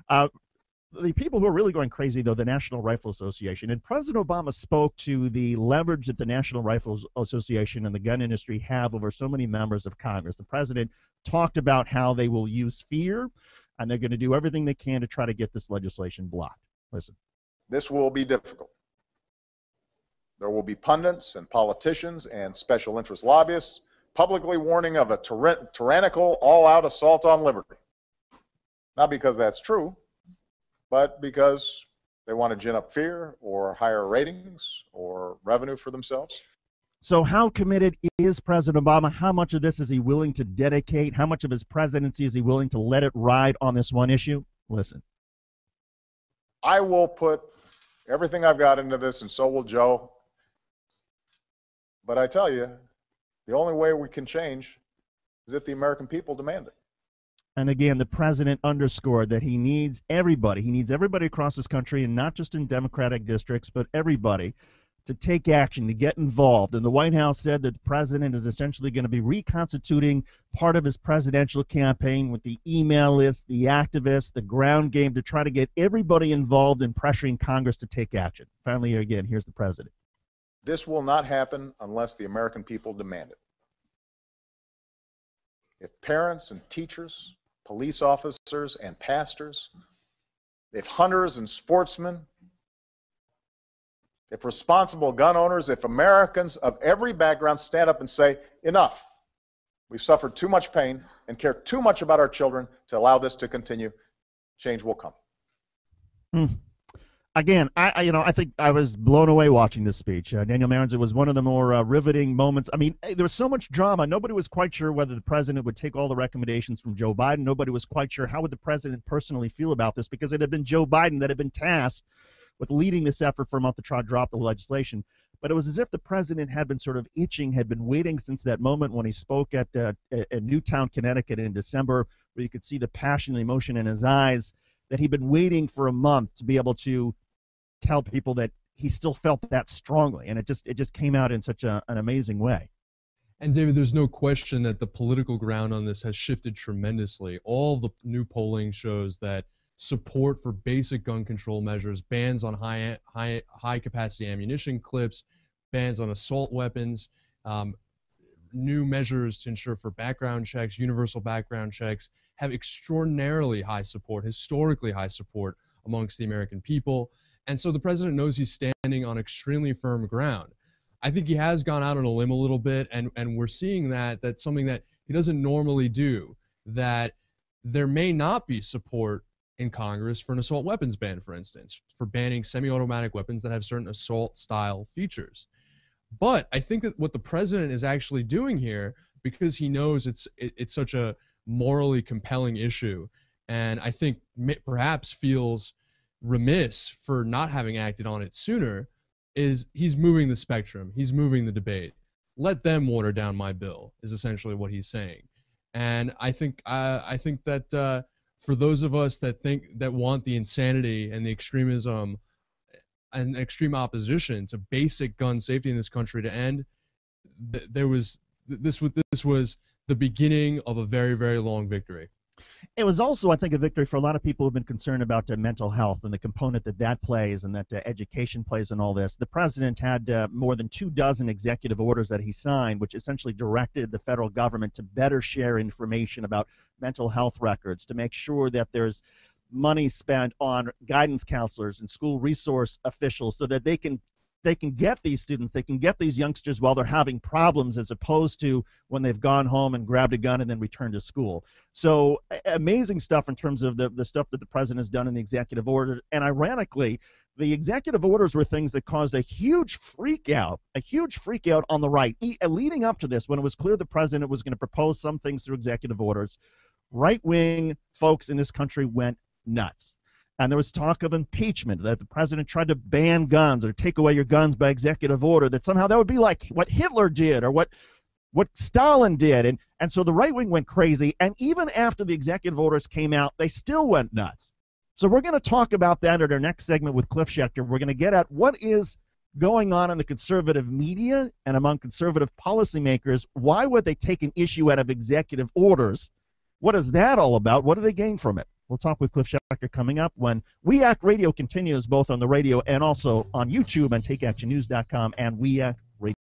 The people who are really going crazy, though, the National Rifle Association. And President Obama spoke to the leverage that the National Rifle Association and the gun industry have over so many members of Congress. The president talked about how they will use fear, and they're going to do everything they can to try to get this legislation blocked. Listen. This will be difficult. There will be pundits and politicians and special interest lobbyists publicly warning of a tyrannical, all-out assault on liberty. Not because that's true, but because they want to gin up fear or higher ratings or revenue for themselves. So how committed is President Obama? How much of this is he willing to dedicate? How much of his presidency is he willing to let it ride on this one issue? Listen. I will put everything I've got into this, and so will Joe. But I tell you, the only way we can change is if the American people demand it. And again, the president underscored that he needs everybody. He needs everybody across this country, and not just in Democratic districts, but everybody, to take action, to get involved. And the White House said that the president is essentially going to be reconstituting part of his presidential campaign with the email list, the activists, the ground game, to try to get everybody involved in pressuring Congress to take action. Finally, again, here's the president. This will not happen unless the American people demand it. If parents and teachers, police officers and pastors, if hunters and sportsmen, if responsible gun owners, if Americans of every background stand up and say, enough, we've suffered too much pain and care too much about our children to allow this to continue, change will come. Again, I think I was blown away watching this speech. Daniel Marins, it was one of the more riveting moments. I mean, there was so much drama. Nobody was quite sure whether the president would take all the recommendations from Joe Biden. Nobody was quite sure how would the president personally feel about this, because it had been Joe Biden that had been tasked with leading this effort for a month to try to drop the legislation. But it was as if the president had been sort of itching, had been waiting since that moment when he spoke at Newtown, Connecticut in December, where you could see the passion and emotion in his eyes, that he'd been waiting for a month to be able to tell people that he still felt that strongly. And it just came out in such an amazing way. And David, there's no question that the political ground on this has shifted tremendously. All the new polling shows that support for basic gun control measures, bans on high capacity ammunition clips, bans on assault weapons, new measures to ensure for background checks, universal background checks, have extraordinarily high support, historically high support amongst the American people. And so the president knows he's standing on extremely firm ground. I think he has gone out on a limb a little bit, and we're seeing that's something that he doesn't normally do, that there may not be support in Congress for an assault weapons ban, for instance, for banning semi-automatic weapons that have certain assault-style features. But I think that what the president is actually doing here, because he knows it's such a morally compelling issue, and I think perhaps feels remiss for not having acted on it sooner, is he's moving the spectrum. He's moving the debate. Let them water down my bill is essentially what he's saying. And I think that for those of us that want the insanity and the extremism and extreme opposition to basic gun safety in this country to end, this was the beginning of a very, very long victory. It was also, I think, a victory for a lot of people who have been concerned about mental health and the component that plays, and that education plays in all this. The president had more than 24 executive orders that he signed, which essentially directed the federal government to better share information about mental health records, to make sure that there's money spent on guidance counselors and school resource officials so that they can get these students, they can get these youngsters while they're having problems, as opposed to when they've gone home and grabbed a gun and then returned to school. So amazing stuff in terms of the stuff that the president has done in the executive order. And ironically, the executive orders were things that caused a huge freak out on the right. Leading up to this, when it was clear the president was going to propose some things through executive orders, right-wing folks in this country went nuts. And there was talk of impeachment, that the president tried to ban guns or take away your guns by executive order, that somehow that would be like what Hitler did or what Stalin did. And so the right wing went crazy. And even after the executive orders came out, they still went nuts. So we're going to talk about that in our next segment with Cliff Schechter. We're going to get at what is going on in the conservative media and among conservative policymakers. Why would they take an issue out of executive orders? What is that all about? What do they gain from it? We'll talk with Cliff Shuster coming up when We Act Radio continues, both on the radio and also on YouTube and TakeActionNews.com and We Act